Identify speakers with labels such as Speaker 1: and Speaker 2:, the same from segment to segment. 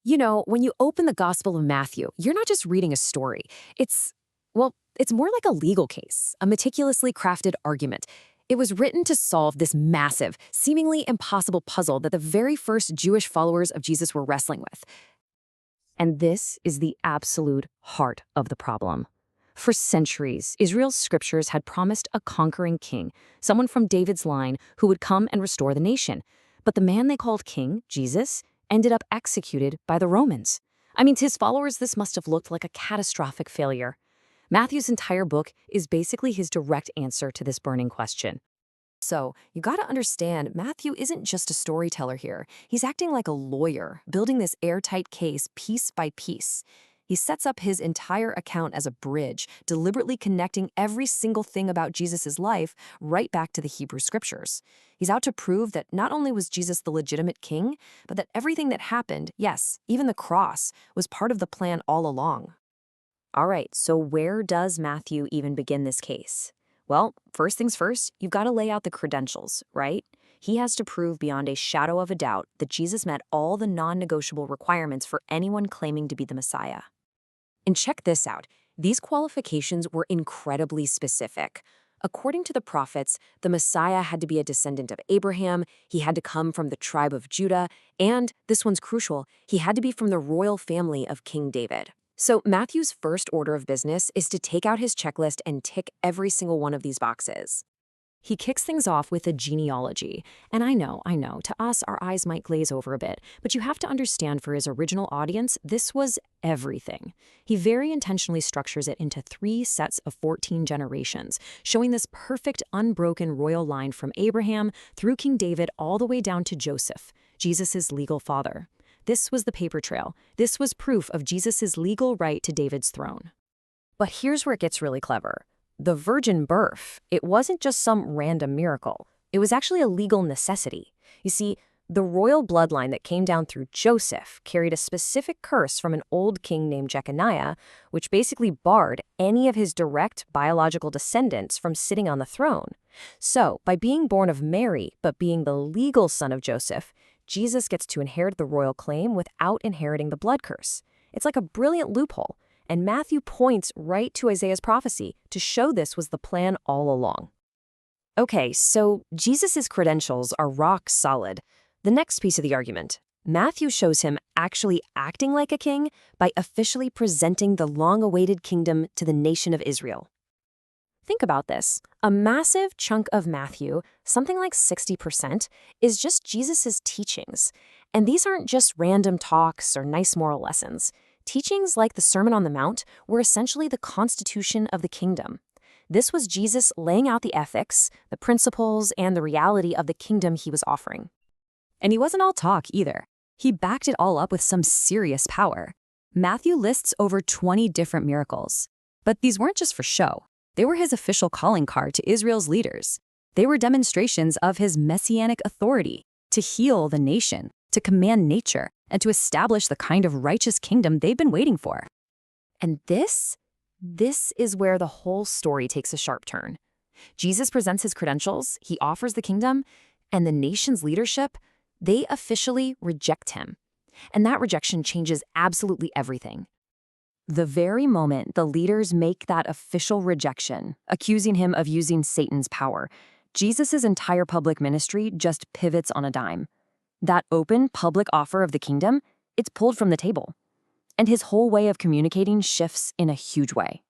Speaker 1: You know, when you open the Gospel of Matthew, you're not just reading a story. It's more like a legal case, a meticulously crafted argument. It was written to solve this massive, seemingly impossible puzzle that the very first Jewish followers of Jesus were wrestling with. And this is the absolute heart of the problem. For centuries, Israel's scriptures had promised a conquering king, someone from David's line who would come and restore the nation. But the man they called king, Jesus, ended up executed by the Romans. I mean, to his followers, this must have looked like a catastrophic failure. Matthew's entire book is basically his direct answer to this burning question. So, you gotta understand, Matthew isn't just a storyteller here. He's acting like a lawyer, building this airtight case piece by piece. He sets up his entire account as a bridge, deliberately connecting every single thing about Jesus' life right back to the Hebrew scriptures. He's out to prove that not only was Jesus the legitimate king, but that everything that happened, yes, even the cross, was part of the plan all along. All right, so where does Matthew even begin this case? Well, first things first, you've got to lay out the credentials, right? He has to prove beyond a shadow of a doubt that Jesus met all the non-negotiable requirements for anyone claiming to be the Messiah. And check this out. These qualifications were incredibly specific. According to the prophets, the Messiah had to be a descendant of Abraham, he had to come from the tribe of Judah, and, this one's crucial, he had to be from the royal family of King David. So Matthew's first order of business is to take out his checklist and tick every single one of these boxes. He kicks things off with a genealogy. And I know, to us our eyes might glaze over a bit, but you have to understand for his original audience, this was everything. He very intentionally structures it into 3 sets of 14 generations, showing this perfect unbroken royal line from Abraham through King David all the way down to Joseph, Jesus' legal father. This was the paper trail. This was proof of Jesus' legal right to David's throne. But here's where it gets really clever. The virgin birth, it wasn't just some random miracle. It was actually a legal necessity. You see, the royal bloodline that came down through Joseph carried a specific curse from an old king named Jeconiah, which basically barred any of his direct biological descendants from sitting on the throne. So, by being born of Mary, but being the legal son of Joseph, Jesus gets to inherit the royal claim without inheriting the blood curse. It's like a brilliant loophole. And Matthew points right to Isaiah's prophecy to show this was the plan all along. Okay, so Jesus' credentials are rock solid. The next piece of the argument, Matthew shows him actually acting like a king by officially presenting the long-awaited kingdom to the nation of Israel. Think about this. A massive chunk of Matthew, something like 60%, is just Jesus' teachings. And these aren't just random talks or nice moral lessons. Teachings like the Sermon on the Mount were essentially the constitution of the kingdom. This was Jesus laying out the ethics, the principles, and the reality of the kingdom he was offering. And he wasn't all talk either. He backed it all up with some serious power. Matthew lists over 20 different miracles. But these weren't just for show. They were his official calling card to Israel's leaders. They were demonstrations of his messianic authority to heal the nation, to command nature, and to establish the kind of righteous kingdom they've been waiting for. And this is where the whole story takes a sharp turn. Jesus presents his credentials, he offers the kingdom, and the nation's leadership, they officially reject him. And that rejection changes absolutely everything. The very moment the leaders make that official rejection, accusing him of using Satan's power, Jesus' entire public ministry just pivots on a dime. That open, public offer of the kingdom, it's pulled from the table. And his whole way of communicating shifts in a huge way.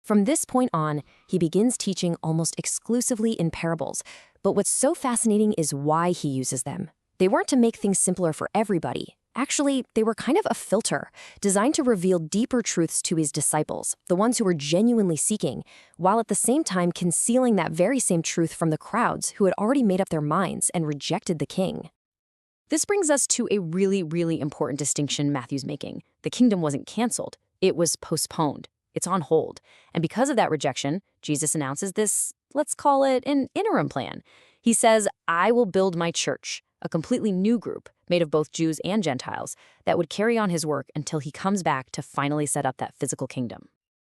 Speaker 1: From this point on, he begins teaching almost exclusively in parables. But what's so fascinating is why he uses them. They weren't to make things simpler for everybody. Actually, they were kind of a filter, designed to reveal deeper truths to his disciples, the ones who were genuinely seeking, while at the same time concealing that very same truth from the crowds who had already made up their minds and rejected the king. This brings us to a really, really important distinction Matthew's making. The kingdom wasn't canceled. It was postponed. It's on hold. And because of that rejection, Jesus announces this, let's call it an interim plan. He says, I will build my church, a completely new group made of both Jews and Gentiles that would carry on his work until he comes back to finally set up that physical kingdom.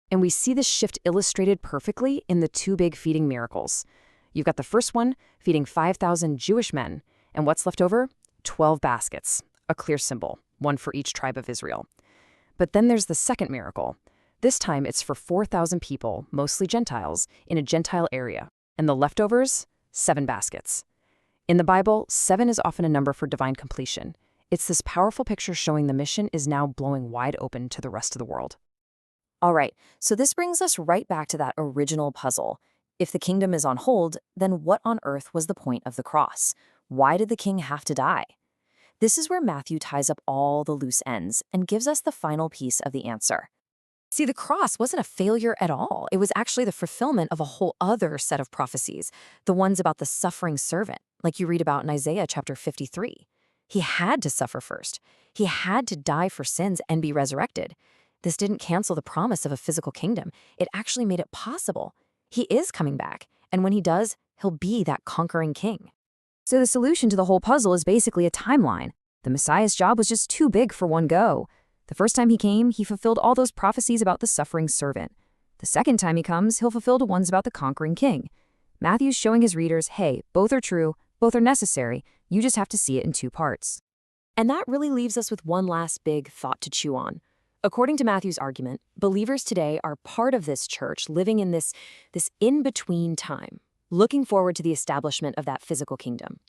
Speaker 1: And we see this shift illustrated perfectly in the 2 big feeding miracles. You've got the first one, feeding 5,000 Jewish men. And what's left over? 12 baskets. a clear symbol, one for each tribe of Israel. But then there's the second miracle. This time it's for 4,000 people, mostly Gentiles, in a Gentile area. And the leftovers? 7 baskets. In the Bible, 7 is often a number for divine completion. It's this powerful picture showing the mission is now blowing wide open to the rest of the world.
Speaker 2: All right, so this brings us right back to that original puzzle. If the kingdom is on hold, then what on earth was the point of the cross? Why did the king have to die? This is where Matthew ties up all the loose ends and gives us the final piece of the answer.
Speaker 1: See, the cross wasn't a failure at all. It was actually the fulfillment of a whole other set of prophecies, the ones about the suffering servant, like you read about in Isaiah chapter 53. He had to suffer first. He had to die for sins and be resurrected. This didn't cancel the promise of a physical kingdom. It actually made it possible. He is coming back, and when he does, he'll be that conquering king. So the solution to the whole puzzle is basically a timeline. The Messiah's job was just too big for one go. The first time he came, he fulfilled all those prophecies about the suffering servant. The second time he comes, he'll fulfill the ones about the conquering king. Matthew's showing his readers, hey, both are true, both are necessary, you just have to see it in 2 parts.
Speaker 2: And that really leaves us with one last big thought to chew on. According to Matthew's argument, believers today are part of this church living in this in-between time, looking forward to the establishment of that physical kingdom.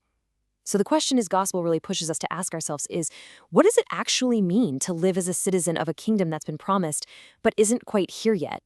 Speaker 2: So the question his gospel really pushes us to ask ourselves is, what does it actually mean to live as a citizen of a kingdom that's been promised but isn't quite here yet?